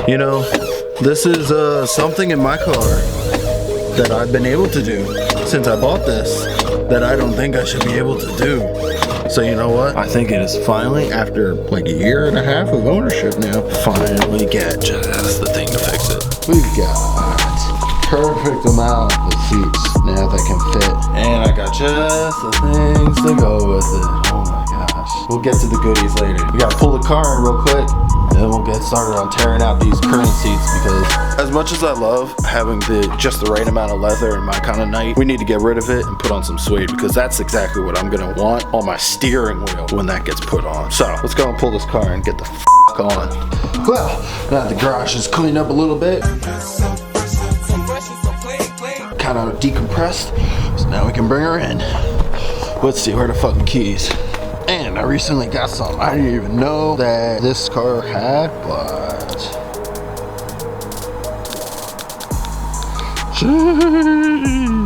You know, this is something in my car that I've been able to do since I bought this that I don't think I should be able to do. So you know what? I think it is finally, after like a year and a half of ownership now, finally get just the thing to fix it. We've got perfect amount of seats now that can fit. And I got just the things to go with it. Oh my gosh. We'll get to the goodies later. We gotta pull the car in real quick, and then we'll get started on tearing out these current seats, because as much as I love having just the right amount of leather in my kind of night, we need to get rid of it and put on some suede, because that's exactly what I'm gonna want on my steering wheel when that gets put on. So let's go and pull this car and get the f on. Well, now the garage is cleaned up a little bit, kind of decompressed, so now we can bring her in. Let's see, where are the fucking keys? And I recently got some I didn't even know that this car had, but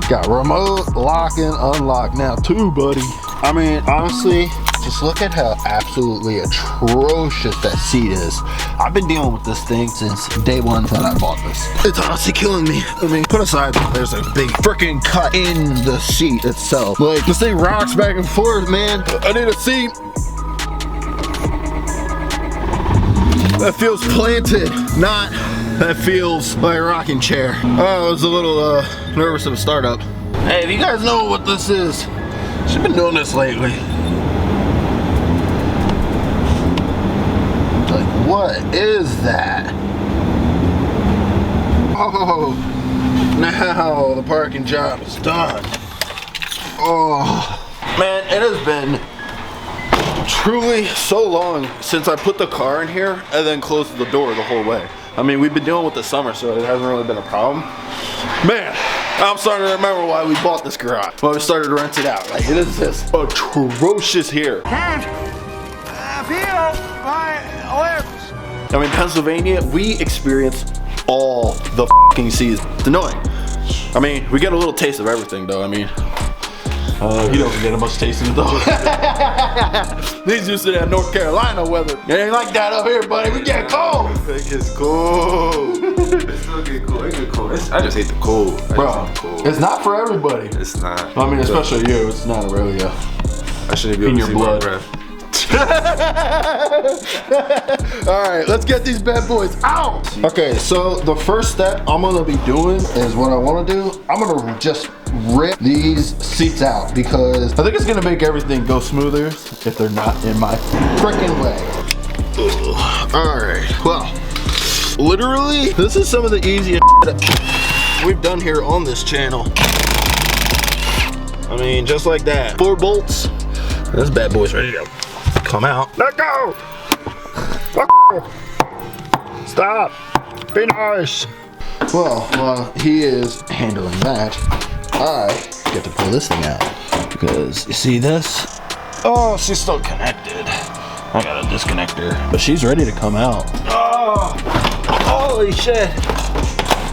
got remote lock and unlock now too, buddy. I mean, honestly, just look at how absolutely atrocious that seat is. I've been dealing with this thing since day one that I bought this. It's honestly killing me. I mean, put aside there's a big freaking cut in the seat itself. Like, this thing rocks back and forth, man. I need a seat that feels planted, not that feels like a rocking chair. Oh, I was a little nervous of a startup. Hey, if you guys know what this is, she's been doing this lately. Like, what is that? Oh, now the parking job is done. Oh, man, it has been truly so long since I put the car in here and then closed the door the whole way. I mean, we've been dealing with the summer, so it hasn't really been a problem. Man, I'm starting to remember why we bought this garage. Why we started to rent it out. Like, it is just atrocious here. I mean, Pennsylvania, we experience all the fucking seasons. It's annoying. I mean, we get a little taste of everything, though. I mean, he doesn't get much taste in it, though. He's used to that North Carolina weather. It ain't like that up here, buddy. We get cold. It gets cold. It still get cold. It get cold. I just hate the cold. Bro, it's not for everybody. It's not. I mean, especially you. It's not really I shouldn't be able in to your see blood. my breath. Alright, let's get these bad boys out. Okay, so the first step I'm gonna be doing is what I want to do. I'm gonna just rip these seats out, because I think it's gonna make everything go smoother if they're not in my freaking way. Alright, well, literally, this is some of the easiest we've done here on this channel. I mean, just like that. 4 bolts. This bad boy's ready to come out. Let go! Stop! Be nice! Well, while he is handling that, I get to pull this thing out. Because, you see this? Oh, she's still connected. I gotta disconnect her. But she's ready to come out. Oh! Holy shit!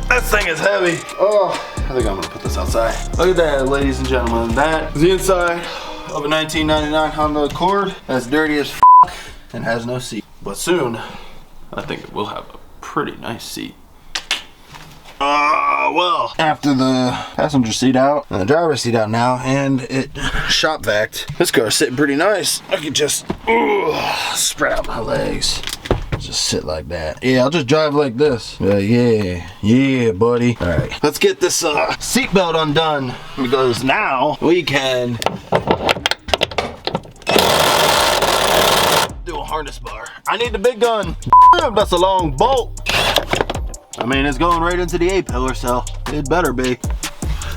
This thing is heavy. Oh, I think I'm gonna put this outside. Look at that, ladies and gentlemen. That is the inside of a 1999 Honda Accord. That's dirty as f*** and has no seat. But soon, I think it will have a pretty nice seat. Well, after the passenger seat out and the driver's seat out now, and it shop vac, this car's sitting pretty nice. I can just spread out my legs. Just sit like that. Yeah, I'll just drive like this. Yeah, buddy. All right, let's get this seatbelt undone, because now we can do a harness bar. I need the big gun. That's a long bolt. I mean, it's going right into the A-pillar, so it better be.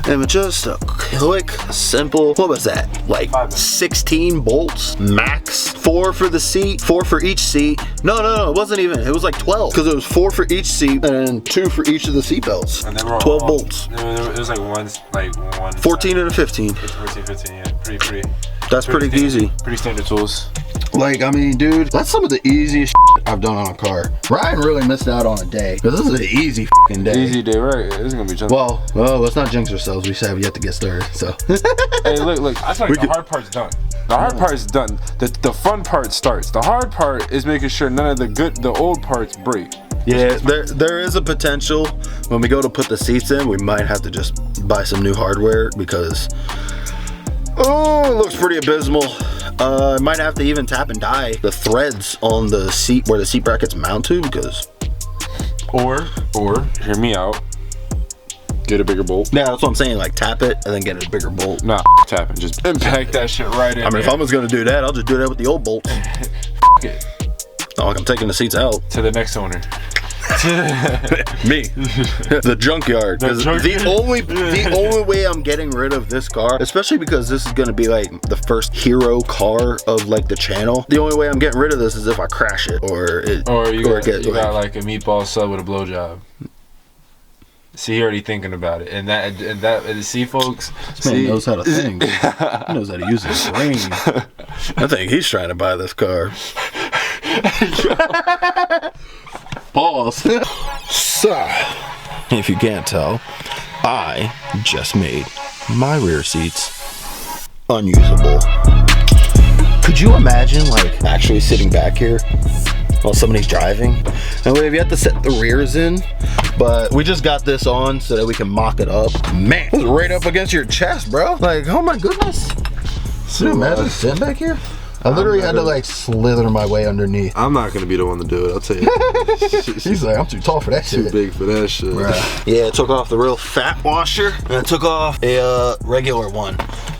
And with just a quick, simple, what was that? Like 16 bolts max? 4 for the seat, 4 for each seat. No, it wasn't even. It was like 12, because it was 4 for each seat and 2 for each of the seat belts. 12 bolts. It was like one. 14 and a 15. 14, 15, yeah. Pretty. That's pretty easy. Pretty standard tools. Like, I mean, dude, that's some of the easiest I've done on a car. Ryan really missed out on a day, because this is an easy day. Easy day, right? This is gonna be jumping. Well, let's not jinx ourselves. We have yet to get started, so. Hey, look. I feel like the hard part's done. The hard part's done. The fun part starts. The hard part is making sure none of the old parts break. Yeah, there is a potential when we go to put the seats in, we might have to just buy some new hardware because it looks pretty abysmal. I might have to even tap and dye the threads on the seat where the seat brackets mount to because. Or hear me out. Get a bigger bolt. Yeah, that's what I'm saying. Like tap it and then get a bigger bolt. Nah, tapping. Just impact that shit right in. I mean, if I was gonna do that, I'll just do that with the old bolt. it. Not like I'm taking the seats out. To the next owner. Me. The junkyard. The only way I'm getting rid of this car, especially because this is gonna be like the first hero car of like the channel. The only way I'm getting rid of this is if I crash it or you got like a meatball sub with a blowjob. See, he already thinking about it, and see, folks. This man knows how to think. He knows how to use his brain. I think he's trying to buy this car. Pause. So, if you can't tell, I just made my rear seats unusable. Could you imagine, like, actually sitting back here while somebody's driving? And we've yet to set the rears in, but we just got this on so that we can mock it up. Man, it's right up against your chest, bro. Like, oh my goodness. Can you imagine sitting back here? I literally had to like slither my way underneath. I'm not gonna be the one to do it, I'll tell you. He's like, I'm too tall for that shit. Too big for that shit. Right. Yeah, it took off the real fat washer and it took off a regular one.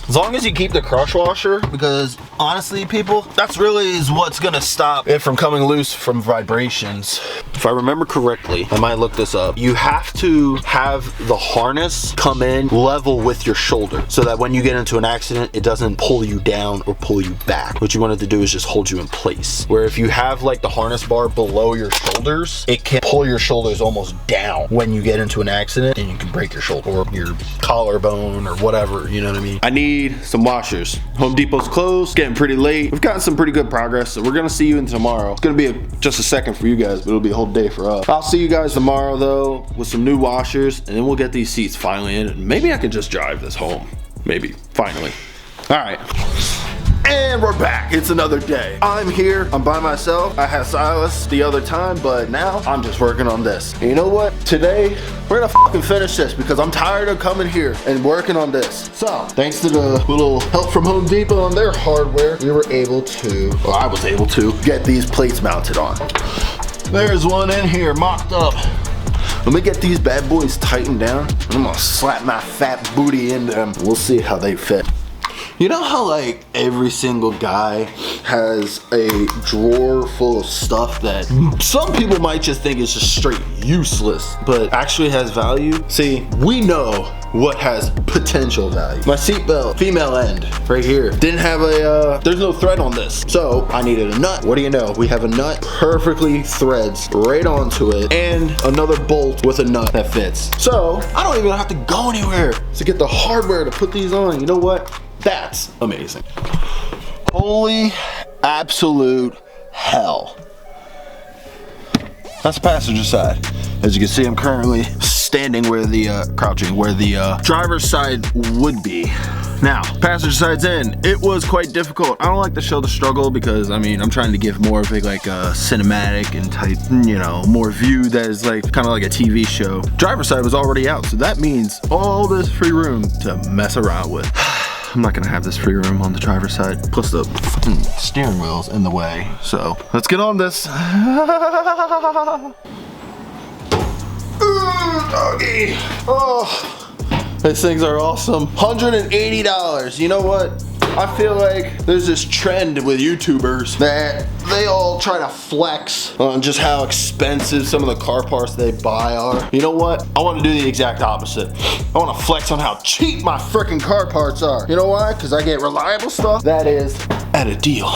As long as you keep the crush washer, because honestly, people, that's really is what's gonna stop it from coming loose from vibrations. If I remember correctly, I might look this up. You have to have the harness come in level with your shoulder so that when you get into an accident, it doesn't pull you down or pull you back. What you want it to do is just hold you in place. Where if you have like the harness bar below your shoulders, it can pull your shoulders almost down when you get into an accident and you can break your shoulder or your collarbone or whatever, you know what I mean? I need some washers. Home Depot's closed, getting pretty late. We've gotten some pretty good progress, so we're gonna see you in tomorrow. It's gonna be just a second for you guys, but it'll be a whole day for us. I'll see you guys tomorrow though with some new washers, and then we'll get these seats finally in, and maybe I could just drive this home. Maybe, finally. All right. And we're back. It's another day. I'm here. I'm by myself. I had Silas the other time, but now I'm just working on this. And you know what? Today, we're gonna fucking finish this because I'm tired of coming here and working on this. So, thanks to the little help from Home Depot on their hardware, we were able to, well, I was able to get these plates mounted on. There's one in here mocked up. Let me get these bad boys tightened down. I'm gonna slap my fat booty into them. We'll see how they fit. You know how like every single guy has a drawer full of stuff that some people might just think is just straight useless, but actually has value? See, we know what has potential value. My seatbelt, female end, right here, didn't have a, there's no thread on this. So I needed a nut. What do you know? We have a nut, perfectly threads right onto it, and another bolt with a nut that fits. So I don't even have to go anywhere to get the hardware to put these on. You know what? That's amazing. Holy absolute hell. That's the passenger side. As you can see, I'm currently standing where the, crouching, where the driver's side would be. Now, passenger side's in. It was quite difficult. I don't like to show the struggle because, I mean, I'm trying to give more of a, like a cinematic and type, you know, more view that is like, kind of like a TV show. Driver's side was already out, so that means all this free room to mess around with. I'm not gonna have this free room on the driver's side. Plus the fucking steering wheel's in the way. So let's get on this. Ooh, doggy. Oh, these things are awesome. $180. You know what? I feel like there's this trend with YouTubers that they all try to flex on just how expensive some of the car parts they buy are. You know what? I want to do the exact opposite. I want to flex on how cheap my freaking car parts are. You know why? Because I get reliable stuff that is at a deal.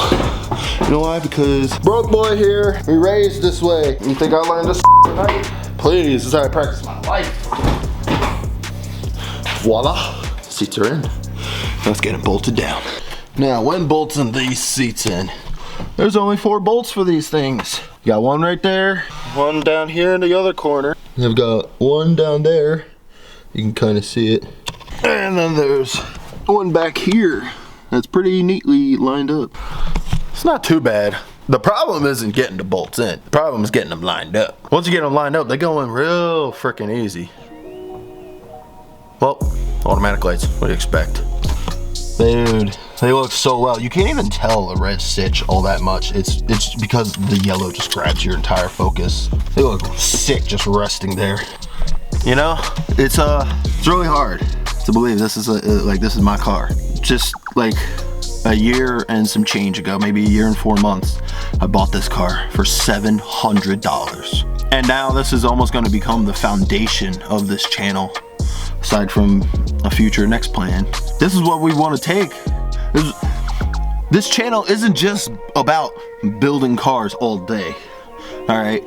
You know why? Because broke boy here, we raised this way. You think I learned this tonight? Please, this is how I practice my life. Voila, seats are in. Let's get them bolted down. Now, when bolting these seats in, there's only 4 bolts for these things. You got one right there, one down here in the other corner. I've got one down there. You can kind of see it. And then there's one back here that's pretty neatly lined up. It's not too bad. The problem isn't getting the bolts in. The problem is getting them lined up. Once you get them lined up, they go in real freaking easy. Well, automatic lights, what do you expect? Dude, they look so well. You can't even tell the red stitch all that much. It's because the yellow just grabs your entire focus. They look sick just resting there. You know, it's really hard to believe this is this is my car. Just like a year and some change ago, maybe a year and 4 months, I bought this car for $700. And now this is almost going to become the foundation of this channel. Aside from a future next plan, this is what we want to take. This channel isn't just about building cars all day. All right,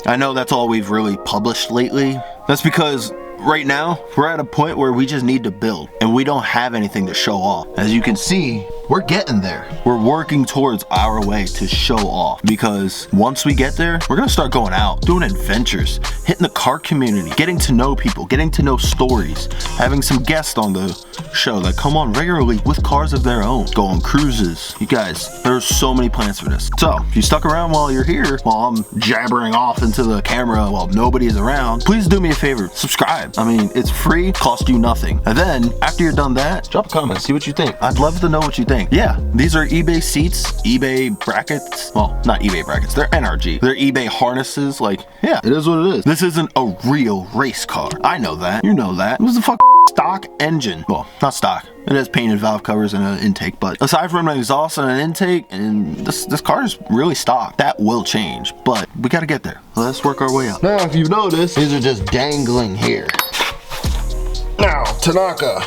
I know that's all we've really published lately. That's because right now we're at a point where we just need to build and we don't have anything to show off. As you can see, we're getting there. We're working towards our way to show off, because once we get there, we're gonna start going out, doing adventures, hitting the car community, getting to know people, getting to know stories, having some guests on the show that come on regularly with cars of their own, go on cruises. You guys, there's so many plans for this. So if you stuck around while you're here, while I'm jabbering off into the camera while nobody is around, please do me a favor, subscribe. I mean, it's free, cost you nothing. And then after you're done that, drop a comment, see what you think. I'd love to know what you think. Yeah, these are eBay seats, eBay brackets. Well, not eBay brackets, they're NRG. They're eBay harnesses. Like, yeah, it is what it is. This isn't a real race car. I know that. You know that. It was a stock engine. Well, not stock. It has painted valve covers and an intake, but aside from an exhaust and an intake, and this car is really stock. That will change, but we gotta get there. Let's work our way up. Now, if you've noticed, these are just dangling here. Now, Tanaka,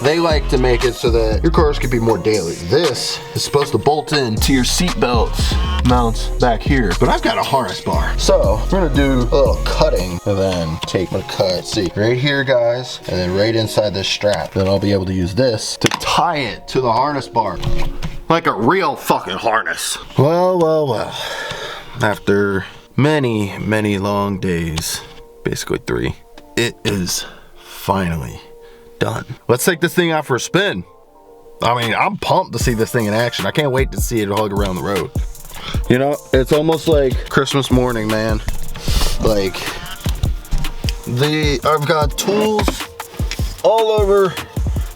they like to make it so that your cars can be more daily. This is supposed to bolt in to your seat belts mounts back here, but I've got a harness bar. So we're gonna do a little cutting and then take my cut. See, right here, guys, and then right inside this strap. Then I'll be able to use this to tie it to the harness bar. Like a real fucking harness. Well. After many, many long days, basically 3, it is finally done. Let's take this thing out for a spin. I mean, I'm pumped to see this thing in action. I can't wait to see it hug around the road. You know, it's almost like Christmas morning, man. Like, I've got tools all over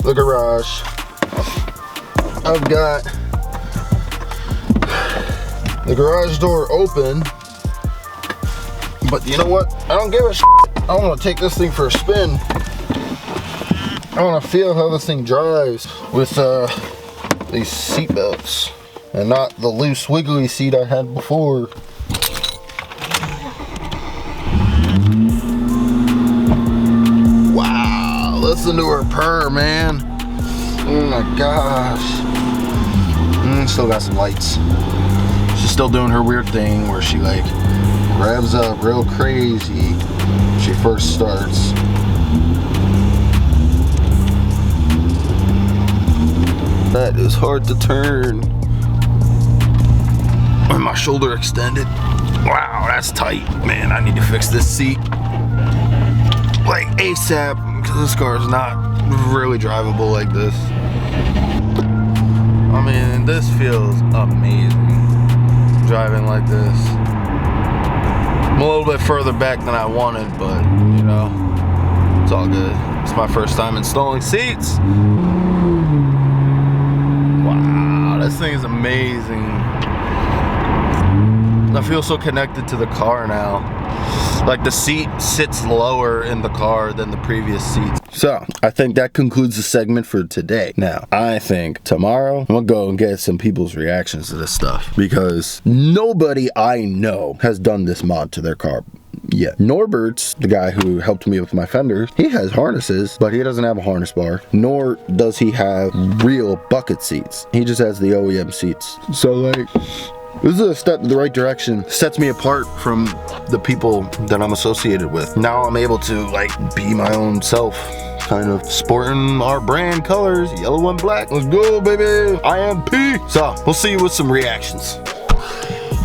the garage. I've got the garage door open. But you know what? I don't give a shit. I want to take this thing for a spin. I want to feel how this thing drives with these seat belts and not the loose wiggly seat I had before. Wow, listen to her purr, man. Oh my gosh. Still got some lights. She's still doing her weird thing where she like revs up real crazy when she first starts. That is hard to turn. With my shoulder extended. Wow, that's tight. Man, I need to fix this seat like ASAP, because this car is not really drivable like this. I mean, this feels amazing driving like this. I'm a little bit further back than I wanted, but you know, it's all good. It's my first time installing seats. Wow, this thing is amazing. I feel so connected to the car now. Like the seat sits lower in the car than the previous seats. So, I think that concludes the segment for today. Now, I think tomorrow, I'm gonna go and get some people's reactions to this stuff, because nobody I know has done this mod to their car yet. Norbert's, the guy who helped me with my fenders, he has harnesses, but he doesn't have a harness bar, nor does he have real bucket seats. He just has the OEM seats. So like, this is a step in the right direction. Sets me apart from the people that I'm associated with. Now I'm able to like be my own self, kind of sporting our brand colors, yellow and black. Let's go, baby. IMP. So we'll see you with some reactions.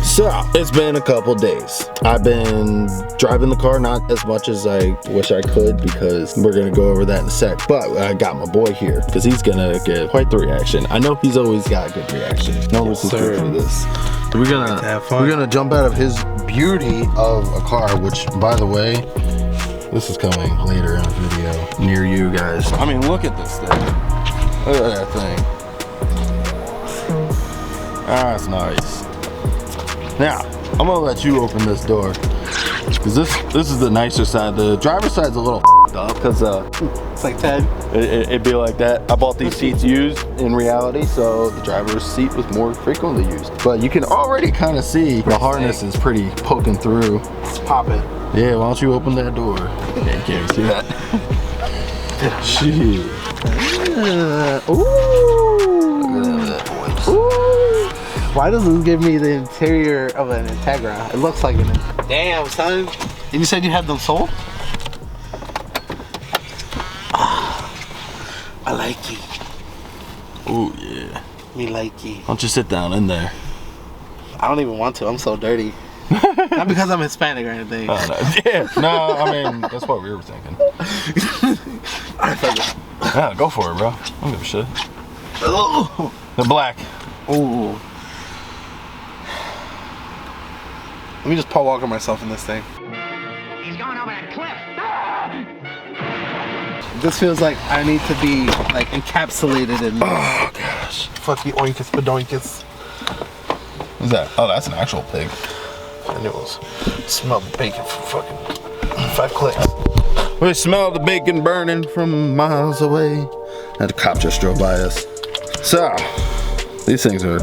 So, it's been a couple days. I've been driving the car, not as much as I wish I could, because we're gonna go over that in a sec. But I got my boy here, because he's gonna get quite the reaction. I know he's always got a good reaction. No one's good for this. We're gonna jump out of his beauty of a car, which, by the way, this is coming later in a video near you guys. I mean, look at this thing. Look at that thing. That's nice. Now, I'm gonna let you open this door, because this is the nicer side. The driver's side's a little up, because It's like 10. it'd be like that. I bought these seats used in reality, so the driver's seat was more frequently used. But you can already kind of see the harness is pretty poking through. It's popping. Yeah, why don't you open that door? Yeah, you can't see that. Shit. Why does this give me the interior of an Integra? It looks like an. Damn, son. And you said you had them sold? I like you. Oh yeah. Me like you. Why don't you sit down in there? I don't even want to. I'm so dirty. Not because I'm Hispanic or anything. Oh, no. Yeah. No, I mean that's what we were thinking. Yeah, go for it, bro. I don't give a shit. Oh. The black. Ooh. Let me just Paul Walker myself in this thing. He's going over that cliff. This feels like I need to be like encapsulated in. Oh gosh. Fuck you, oinkus badoinkus. What's that? Oh, that's an actual pig. I knew it was. Smell the bacon for fucking 5 clicks. We smell the bacon burning from miles away. And the cop just drove by us. So, these things are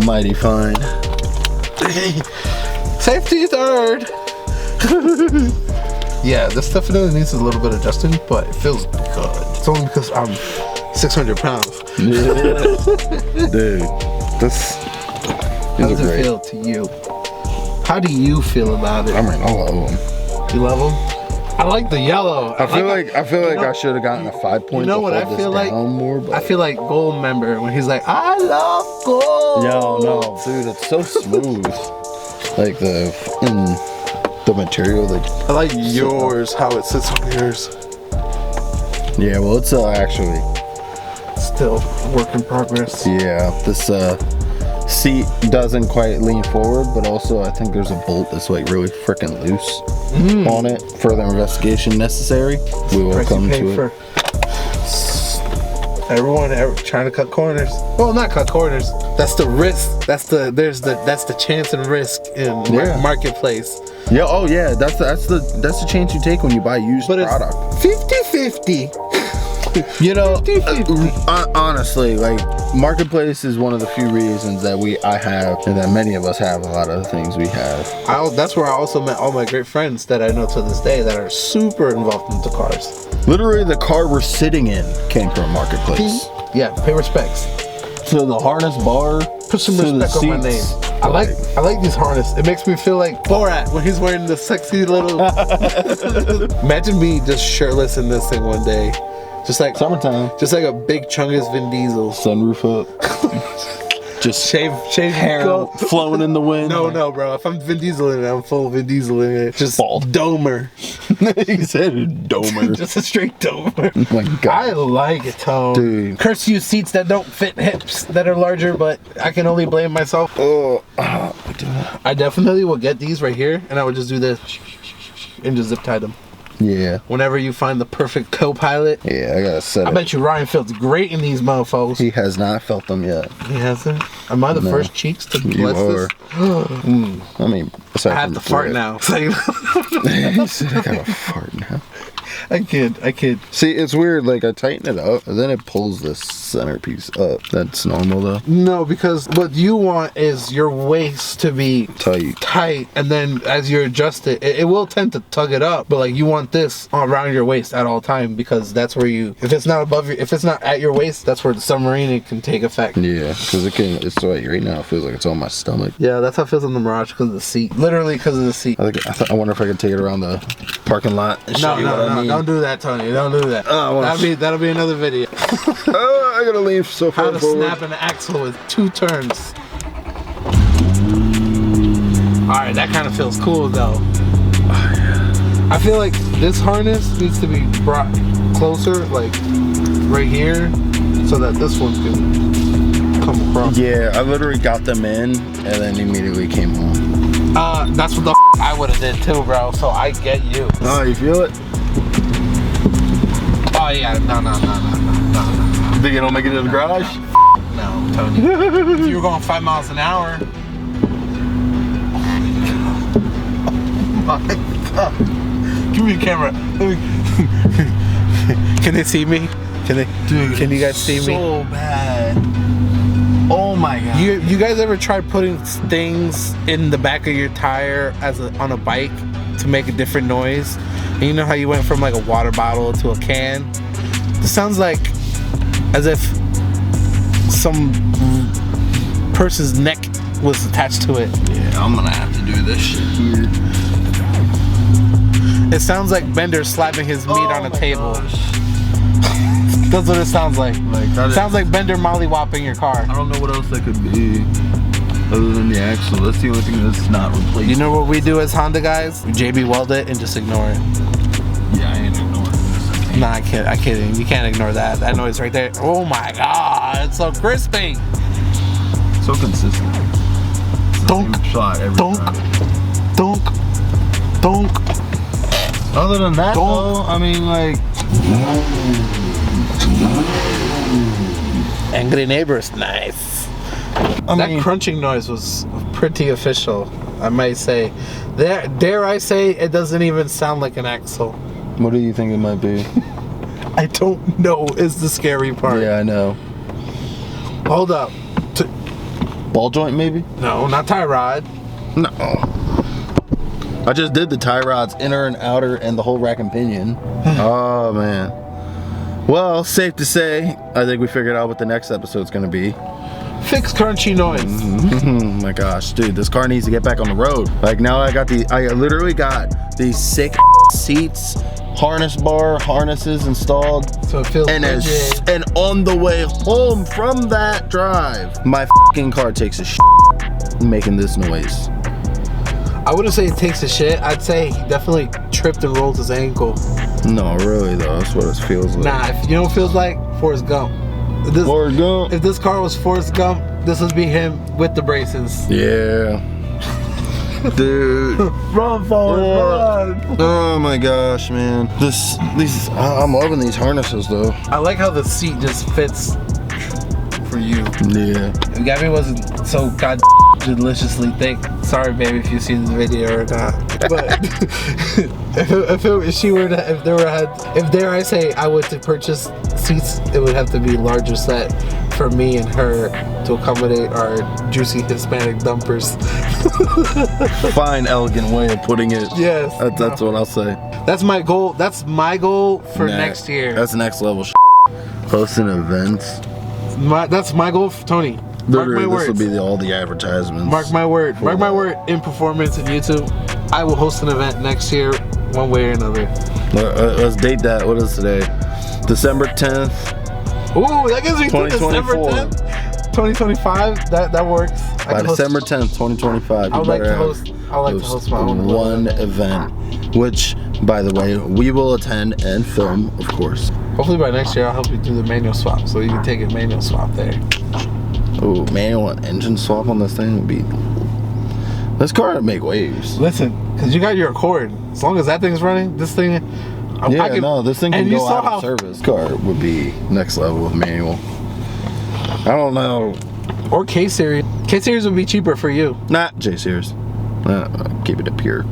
mighty fine. Safety third. Yeah, this definitely needs a little bit of adjusting, but it feels good. It's only because I'm 600 pounds. Yeah. Dude, this How does is it great. feel to you? How do you feel about it? I mean, I love them. You love them? I like the yellow. I feel like I should have gotten a 5 point. You know what I feel like? More, but I feel like Gold Member when he's like, I love gold. Yo, no, dude, it's so smooth. Like the material, like. I like yours, how it sits on yours. Yeah, well, it's actually. Still work in progress. Yeah, this seat doesn't quite lean forward, but also I think there's a bolt that's like really freaking loose on it. Further investigation necessary. We will Price you come pay to for it. Everyone trying to cut corners. Well, not cut corners. That's the risk. That's the chance and risk in marketplace. Yeah. Oh yeah. That's the chance you take when you buy used But product. it's 50-50. You know, 50-50. honestly, like marketplace is one of the few reasons that I have, and that many of us have a lot of the things we have. That's where I also met all my great friends that I know to this day that are super involved into cars. Literally, the car we're sitting in came from a marketplace. Yeah, pay respects. So the harness bar, Put some to the respect on my name. seats. I like these harness. It makes me feel like Borat when he's wearing the sexy little. Imagine me just shirtless in this thing one day, just like Summertime, just like a big chungus Vin Diesel. sunroof up, just Shave hair go. flowing in the wind. No, bro. If I'm Vin Diesel in it, I'm full Vin Diesel in it. Just Bald. domer. He said domer. Just a straight domer. Oh my God. I like it, Tone. Dude. Curse you seats that don't fit hips that are larger, but I can only blame myself. I definitely will get these right here, and I would just do this and just zip tie them. Yeah. Whenever you find the perfect co-pilot, Yeah, I gotta set I it. bet you Ryan feels great in these mofos. He has not felt them yet. He hasn't. Am I the No. first cheeks to You bless are. this? I mean, aside I have from to the fart threat. now. He said I gotta fart now. I kid. See, it's weird. Like I tighten it up, and then it pulls this centerpiece up. That's normal though. No, because what you want is your waist to be Tight. and then as you adjust it, it will tend to tug it up, but like you want this around your waist at all time, because that's where if it's not at your waist, that's where the submarine can take effect. Yeah, because it's like right now it feels like it's on my stomach. Yeah, that's how it feels on the Mirage because of the seat. Literally because of the seat. I wonder if I can take it around the parking lot and show you what I mean. Don't do that, Tony. Don't do that. That'll be another video. I gotta leave so far How to forward. snap an axle with 2 turns. Alright, that kind of feels cool though. I feel like this harness needs to be brought closer, like right here, so that this one can come across. Yeah, I literally got them in and then immediately came home. That's what the I would have did too, bro. So I get you. Oh, you feel it? Oh yeah, no. Think it'll make it to the garage? No, Tony. If you were going 5 miles an hour. Give me a camera. Can they see me? Can you guys see me? So bad. Oh my god. You guys ever tried putting things in the back of your tire on a bike to make a different noise? And you know how you went from like a water bottle to a can? This sounds like as if some person's neck was attached to it. Yeah, I'm gonna have to do this shit here. It sounds like Bender slapping his meat on a table. That's what it sounds like. It sounds like Bender mollywopping your car. I don't know what else that could be other than the axle. That's the only thing that's not replaced. You know what we do as Honda guys? We JB weld it and just ignore it. Yeah, I ain't ignoring this. Nah, I'm kidding. You can't ignore that. That noise right there. Oh my god, it's so crispy. So consistent. Donk, Same shot every donk, time. donk, donk. Other than that, Donk. though, I mean, like, Angry neighbors, nice. That crunching noise was pretty official, I might say. Dare I say, it doesn't even sound like an axle. what do you think it might be? I don't know is the scary part. Yeah, I know. Hold up. Ball joint, maybe? No, not tie rod. No. I just did the tie rods, inner and outer, and the whole rack and pinion. Oh, man. Well, safe to say, I think we figured out what the next episode's gonna be. Fix crunchy noise. Oh my gosh, dude, this car needs to get back on the road. Like now I literally got these sick seats, harnesses installed. So it feels And rigid. and on the way home from that drive, my fucking car takes a making this noise. I wouldn't say it takes a shit. I'd say he definitely tripped and rolled his ankle. No, really though, that's what it feels like. Nah, if you know what it feels like? Forrest Gump. Forrest Gump. If this car was Forrest Gump, this would be him with the braces. Yeah. Dude. Run, Forrest, run! Oh my gosh, man. I'm loving these harnesses though. I like how the seat just fits for you. Yeah. If Gabby wasn't so god deliciously thick, sorry baby if you've seen the video or not. But if dare I say I were to purchase seats, it would have to be larger set for me and her to accommodate our juicy Hispanic dumpers. Fine, elegant way of putting it. Yes. That's what I'll say. That's my goal. That's my goal for next year. That's next level hosting events. That's my goal for Tony. Mark my Literally, this will words. be all the advertisements. Mark my word. Mark my word. In performance and YouTube, I will host an event next year, one way or another. Let's date that. What is today? December 10th. Ooh, that gives me to 2024. December 10th, 2025. That works. By December 10th, 2025. I would like to host. I would like to host my own one event, which, by the way, we will attend and film, of course. Hopefully by next year, I'll help you do the manual swap, so you can take a manual swap there. Oh, manual and engine swap on this thing would be. This car would make waves. Listen, because you got your Accord. As long as that thing's running, this thing. This thing can go out of service. This car would be next level with manual. I don't know. Or K Series. K Series would be cheaper for you. Not J Series. Keep it pure.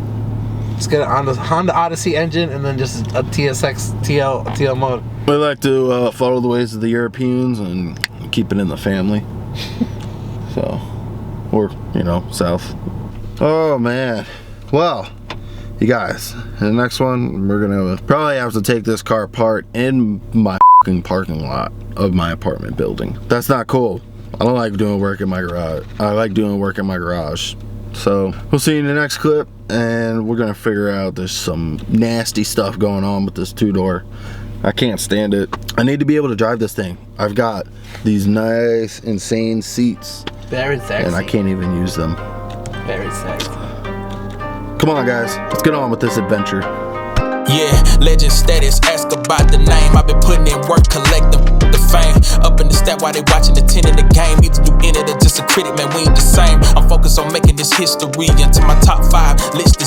Just get a Honda Odyssey engine and then just a TSX TL mode. We like to follow the ways of the Europeans and keep it in the family. So, or, south. Oh, man. Well, you guys, in the next one, we're going to probably have to take this car apart in my fucking parking lot of my apartment building. That's not cool. I don't like doing work in my garage. I like doing work in my garage. So, we'll see you in the next clip, and we're going to figure out there's some nasty stuff going on with this two-door. I can't stand it. I need to be able to drive this thing. I've got these nice, insane seats. Very sexy. And I can't even use them. Very sexy. Come on, guys. Let's get on with this adventure. Yeah, legend status, ask about the name. I've been putting in work, collecting the fame. Up in the stat while they watching, attending the game. Either you in it or just a critic, man, we ain't the same. I'm focused on making this history into my top 5 list.